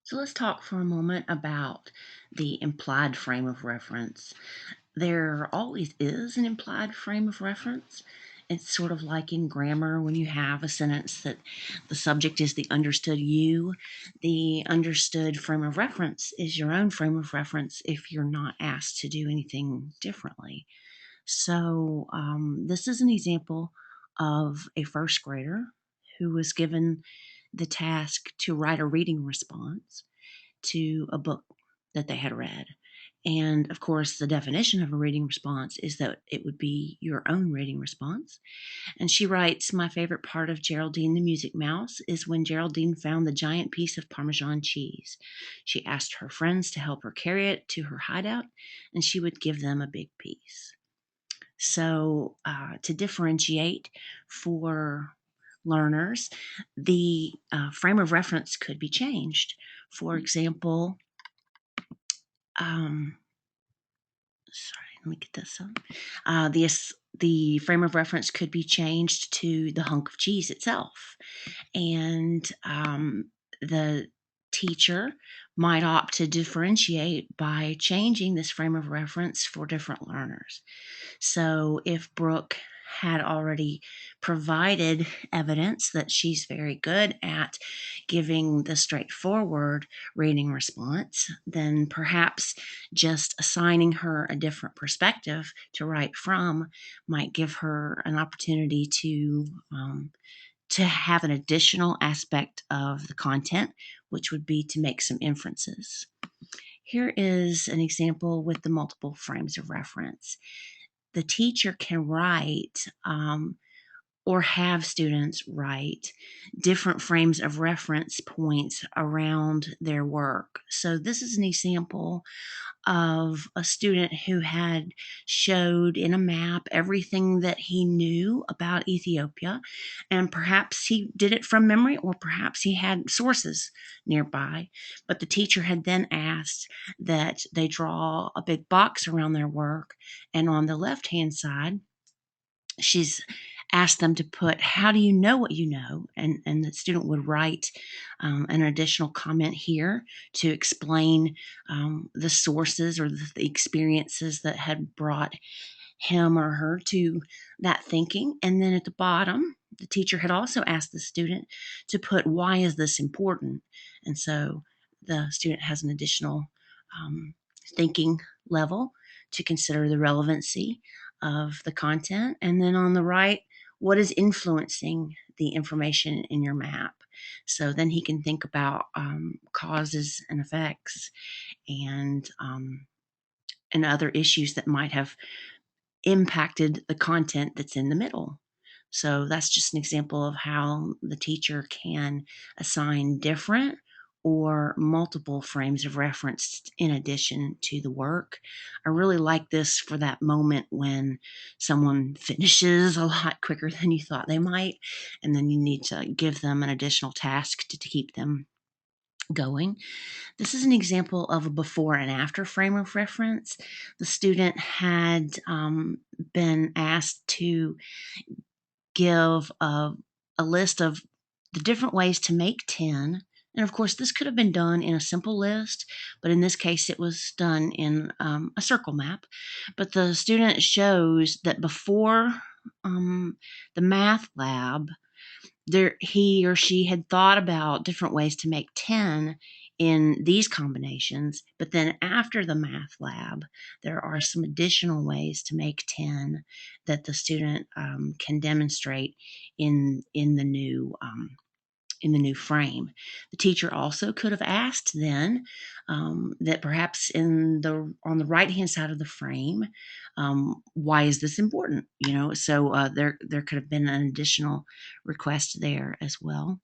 So let's talk for a moment about the implied frame of reference. There always is an implied frame of reference. It's sort of like in grammar when you have a sentence that the subject is the understood you. The understood frame of reference is your own frame of reference if you're not asked to do anything differently. So, this is an example of a first grader who was given the task to write a reading response to a book that they had read. And of course, the definition of a reading response is that it would be your own reading response. And she writes, "My favorite part of Geraldine the Music Mouse is when Geraldine found the giant piece of Parmesan cheese. She asked her friends to help her carry it to her hideout, and she would give them a big piece." So, to differentiate for learners, the frame of reference could be changed. For example, um, sorry, let me get this up. The frame of reference could be changed to the hunk of cheese itself. And the teacher might opt to differentiate by changing this frame of reference for different learners. So if Brooke had already provided evidence that she's very good at giving the straightforward reading response, then perhaps just assigning her a different perspective to write from might give her an opportunity to have an additional aspect of the content, which would be to make some inferences. Here is an example with the multiple frames of reference. The teacher can write or have students write different frames of reference points around their work. So this is an example of a student who had showed in a map everything that he knew about Ethiopia, and perhaps he did it from memory or perhaps he had sources nearby. But the teacher had then asked that they draw a big box around their work, and on the left hand side she's asked them to put, "How do you know what you know?" And the student would write an additional comment here to explain the sources or the experiences that had brought him or her to that thinking. And then at the bottom, the teacher had also asked the student to put, "Why is this important?" And so the student has an additional thinking level to consider the relevancy of the content. And then on the right, what is influencing the information in your map? So then he can think about causes and effects and other issues that might have impacted the content that's in the middle. So that's just an example of how the teacher can assign different or multiple frames of reference in addition to the work. I really like this for that moment when someone finishes a lot quicker than you thought they might, and then you need to give them an additional task to keep them going. This is an example of a before and after frame of reference. The student had been asked to give a list of the different ways to make 10. And of course, this could have been done in a simple list, but in this case, it was done in a circle map. But the student shows that before the math lab, he or she had thought about different ways to make 10 in these combinations, but then after the math lab, there are some additional ways to make 10 that the student can demonstrate in the new frame. The teacher also could have asked then that perhaps on the right hand side of the frame, why is this important? So there could have been an additional request there as well.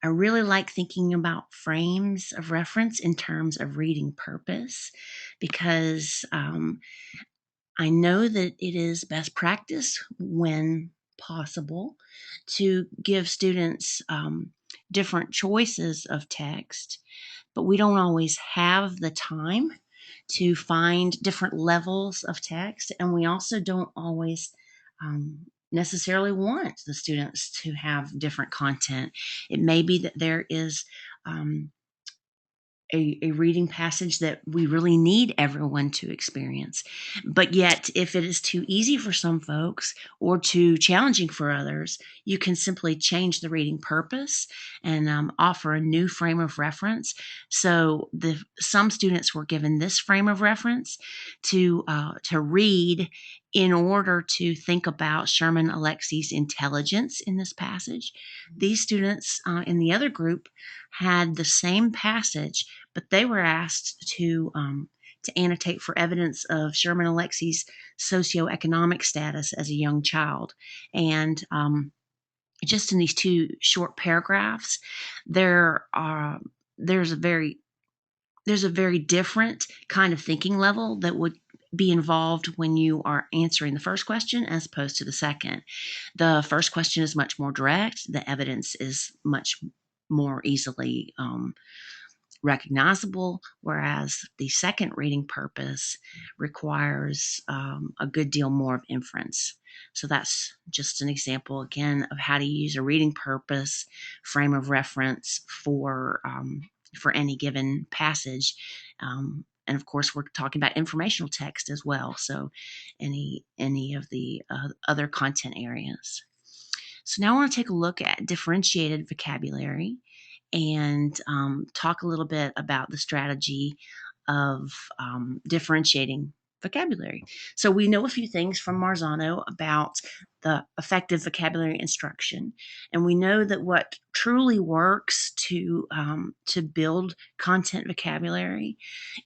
I really like thinking about frames of reference in terms of reading purpose because I know that it is best practice when possible to give students different choices of text, but we don't always have the time to find different levels of text, and we also don't always necessarily want the students to have different content. It may be that there is um, a reading passage that we really need everyone to experience. But yet, if it is too easy for some folks or too challenging for others, you can simply change the reading purpose and offer a new frame of reference. So some students were given this frame of reference to read in order to think about Sherman Alexie's intelligence in this passage. These students in the other group had the same passage, but they were asked to annotate for evidence of Sherman Alexie's socioeconomic status as a young child. And just in these two short paragraphs, there are there's a very different kind of thinking level that would be involved when you are answering the first question as opposed to the second. The first question is much more direct. The evidence is much more easily recognizable, whereas the second reading purpose requires a good deal more of inference. So that's just an example, again, of how to use a reading purpose frame of reference for any given passage. And of course, we're talking about informational text as well. So any of the other content areas. So now I want to take a look at differentiated vocabulary and talk a little bit about the strategy of differentiating vocabulary. So we know a few things from Marzano about the effective vocabulary instruction, and we know that what truly works to build content vocabulary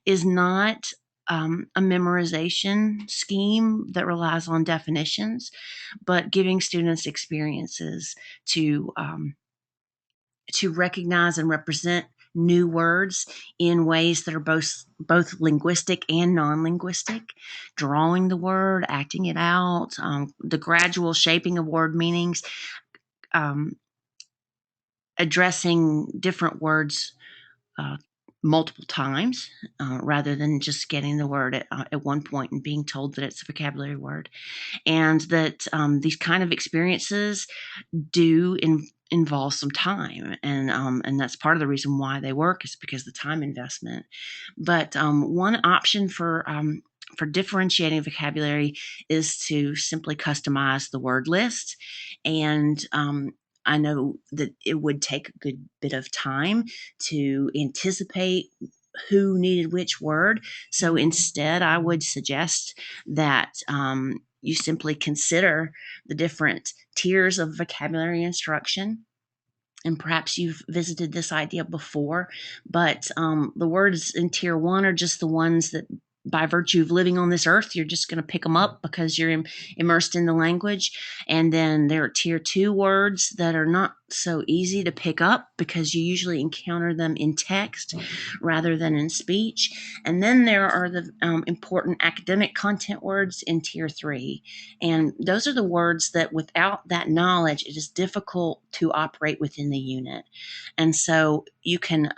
is not a memorization scheme that relies on definitions, but giving students experiences to recognize and represent new words in ways that are both linguistic and non-linguistic, drawing the word, acting it out, the gradual shaping of word meanings, um, addressing different words uh, multiple times rather than just getting the word at one point and being told that it's a vocabulary word. And that these kind of experiences do involve some time, and that's part of the reason why they work, is because the time investment. But one option for differentiating vocabulary is to simply customize the word list, and I know that it would take a good bit of time to anticipate who needed which word. So instead, I would suggest that you simply consider the different tiers of vocabulary instruction. And perhaps you've visited this idea before, but the words in tier one are just the ones that, by virtue of living on this earth, you're just going to pick them up because you're immersed in the language. And then there are tier two words that are not so easy to pick up because you usually encounter them in text rather than in speech. And then there are the important academic content words in tier three. And those are the words that without that knowledge, it is difficult to operate within the unit. And so you can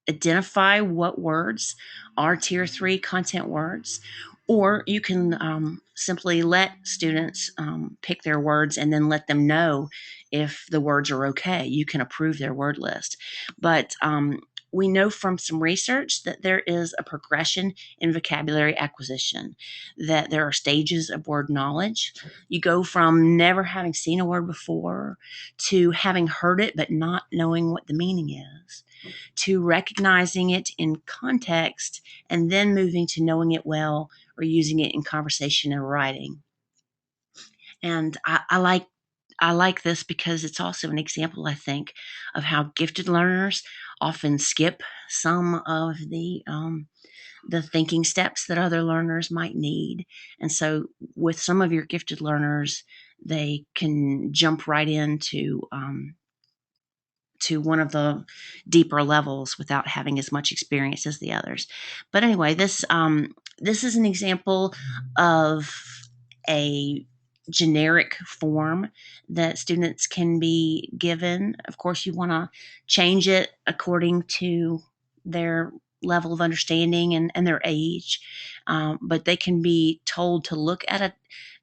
identify what words are tier three content words, or you can simply let students pick their words and then let them know if the words are okay. You can approve their word list. But we know from some research that there is a progression in vocabulary acquisition, that there are stages of word knowledge. You go from never having seen a word before to having heard it but not knowing what the meaning is, to recognizing it in context and then moving to knowing it well or using it in conversation and writing. And I like this because it's also an example, I think, of how gifted learners often skip some of the thinking steps that other learners might need. And so with some of your gifted learners, they can jump right into to one of the deeper levels without having as much experience as the others. But anyway, this is an example of a generic form that students can be given. Of course, you want to change it according to their level of understanding and their age, but they can be told to look at it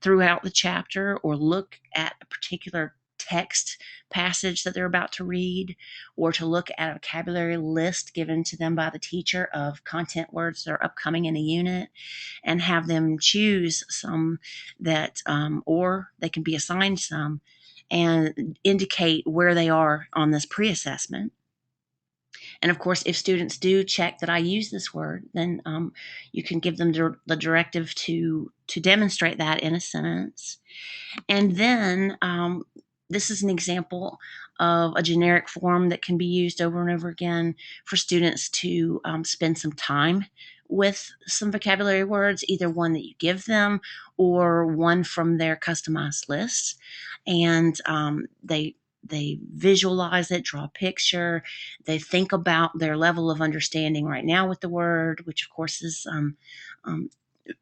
throughout the chapter or look at a particular text passage that they're about to read, or to look at a vocabulary list given to them by the teacher of content words that are upcoming in a unit, and have them choose some that, or they can be assigned some, and indicate where they are on this pre-assessment. And of course, if students do check that I use this word, then you can give them the directive to demonstrate that in a sentence. And then this is an example of a generic form that can be used over and over again for students to spend some time with some vocabulary words, either one that you give them or one from their customized lists. And they visualize it, draw a picture. They think about their level of understanding right now with the word, which of course is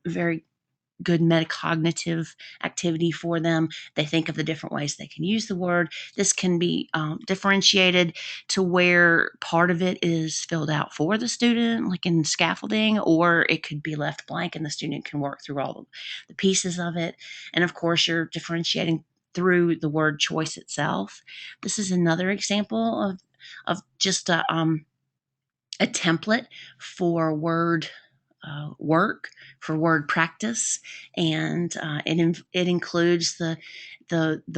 very good metacognitive activity for them. They think of the different ways they can use the word. This can be differentiated to where part of it is filled out for the student, like in scaffolding, or it could be left blank and the student can work through all the pieces of it. And of course, you're differentiating through the word choice itself. This is another example of just a template for word work, for word practice, and it includes the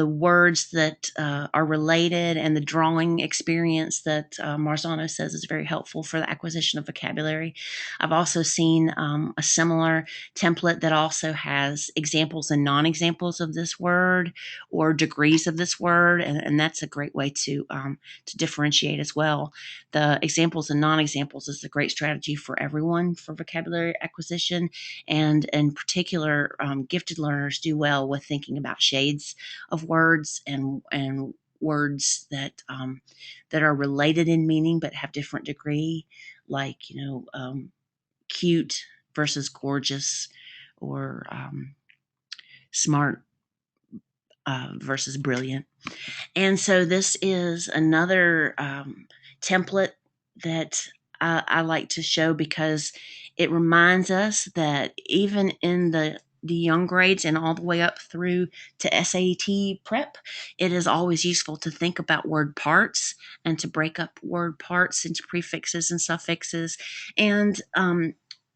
words that are related, and the drawing experience that Marzano says is very helpful for the acquisition of vocabulary. I've also seen a similar template that also has examples and non-examples of this word, or degrees of this word, and that's a great way to differentiate as well. The examples and non-examples is a great strategy for everyone for vocabulary acquisition, and in particular, gifted learners do well with thinking about shades of words, and words that that are related in meaning but have different degree, like cute versus gorgeous, or smart versus brilliant. And so this is another template that I like to show, because it reminds us that even in the young grades and all the way up through to SAT prep, it is always useful to think about word parts and to break up word parts into prefixes and suffixes. And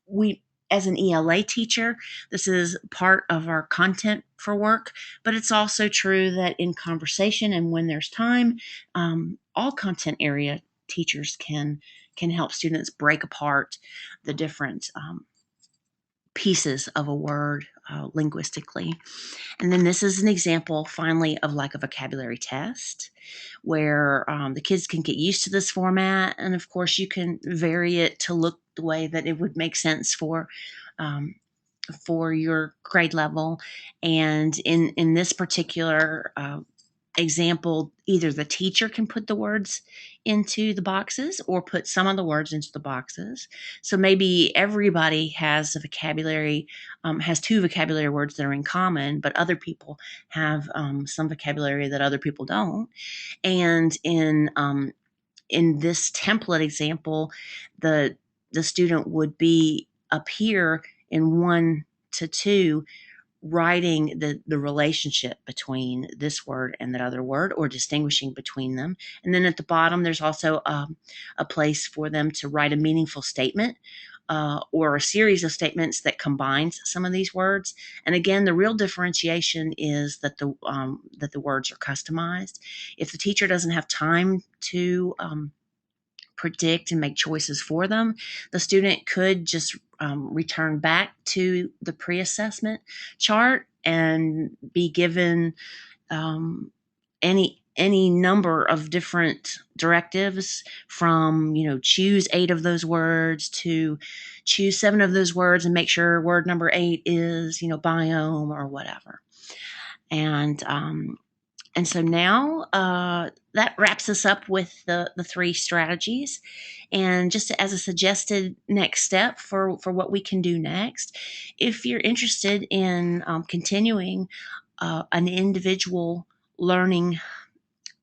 we, as an ELA teacher, this is part of our content for work, but it's also true that in conversation and when there's time, all content area teachers can help students break apart the different pieces of a word linguistically. And then this is an example, finally, of like a vocabulary test, where the kids can get used to this format. And of course, you can vary it to look the way that it would make sense um, for your grade level. And in this particular example, either the teacher can put the words into the boxes or put some of the words into the boxes. So maybe everybody has a vocabulary, has two vocabulary words that are in common, but other people have some vocabulary that other people don't. And in this template example, the student would be up here in 1 to 2, writing the relationship between this word and that other word, or distinguishing between them. And then at the bottom, there's also a place for them to write a meaningful statement, or a series of statements that combines some of these words. And again, the real differentiation is that the words are customized. If the teacher doesn't have time to predict and make choices for them, the student could just return back to the pre-assessment chart and be given any number of different directives, from choose 8 of those words to choose 7 of those words and make sure word number 8 is biome or whatever. And so now that wraps us up with the 3 strategies. And just as a suggested next step for what we can do next, if you're interested in continuing an individual learning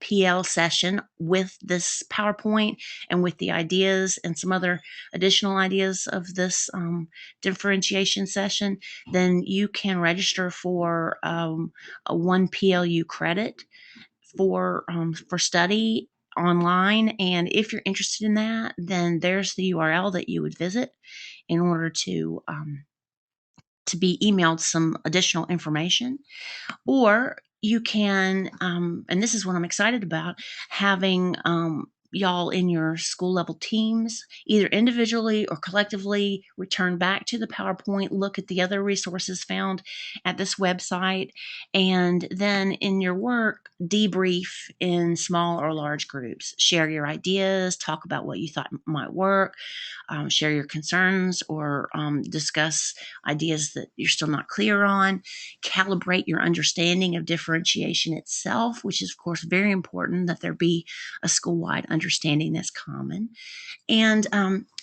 PL session with this PowerPoint and with the ideas and some other additional ideas of this differentiation session, then you can register for a 1 PLU credit for study online. And if you're interested in that, then there's the URL that you would visit in order to be emailed some additional information. Or you can, and this is what I'm excited about, having y'all in your school level teams, either individually or collectively, return back to the PowerPoint, look at the other resources found at this website, and then in your work, debrief in small or large groups. Share your ideas, talk about what you thought might work, share your concerns, or discuss ideas that you're still not clear on. Calibrate your understanding of differentiation itself, which is, of course, very important that there be a school-wide understanding that's common. And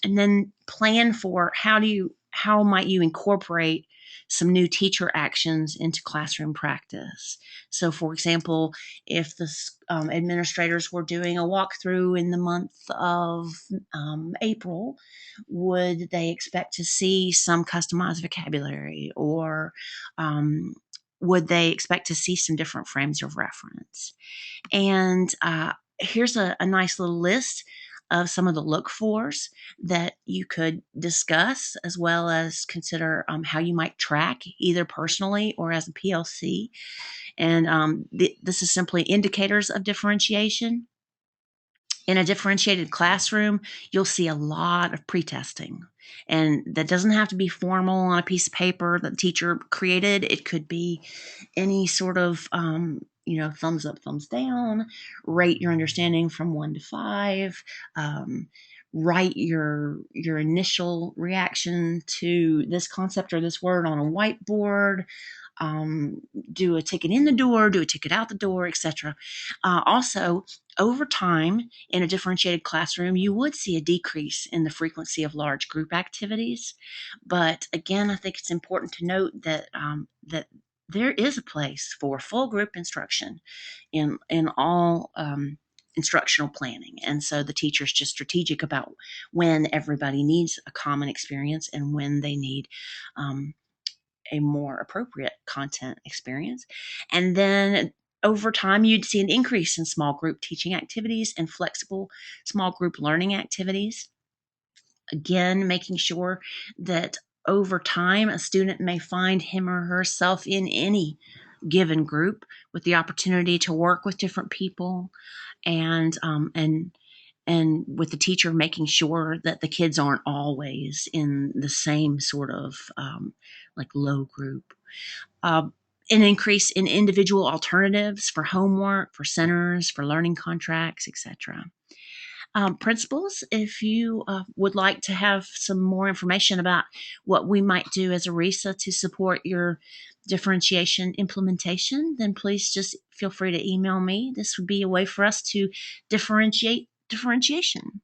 then plan for how might you incorporate some new teacher actions into classroom practice. So, for example, if the administrators were doing a walkthrough in the month of April, would they expect to see some customized vocabulary, or would they expect to see some different frames of reference? And here's a nice little list of some of the look fors that you could discuss, as well as consider how you might track either personally or as a PLC. And this is simply indicators of differentiation. In a differentiated classroom, you'll see a lot of pretesting. And that doesn't have to be formal on a piece of paper that the teacher created. It could be any sort of, thumbs up, thumbs down, rate your understanding from 1 to 5, write your initial reaction to this concept or this word on a whiteboard, do a ticket in the door, do a ticket out the door, etc. Also, over time in a differentiated classroom, you would see a decrease in the frequency of large group activities. But again, I think it's important to note that there is a place for full group instruction in all instructional planning. And so the teacher's just strategic about when everybody needs a common experience and when they need a more appropriate content experience. And then over time, you'd see an increase in small group teaching activities and flexible small group learning activities. Again, making sure that over time, a student may find him or herself in any given group with the opportunity to work with different people, and with the teacher making sure that the kids aren't always in the same sort of like low group. Uh, an increase in individual alternatives for homework, for centers, for learning contracts, etc. Principals, if you would like to have some more information about what we might do as a RESA to support your differentiation implementation, then please just feel free to email me. This would be a way for us to differentiate differentiation.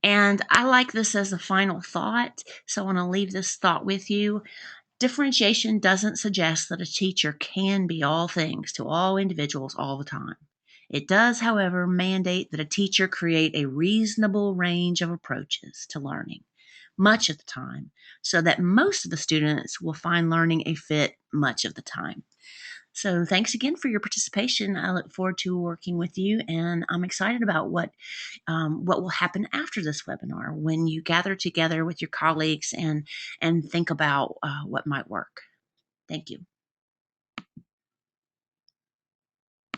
And I like this as a final thought, so I want to leave this thought with you. Differentiation doesn't suggest that a teacher can be all things to all individuals all the time. It does, however, mandate that a teacher create a reasonable range of approaches to learning much of the time, so that most of the students will find learning a fit much of the time. So thanks again for your participation. I look forward to working with you, and I'm excited about what will happen after this webinar when you gather together with your colleagues and think about what might work. Thank you.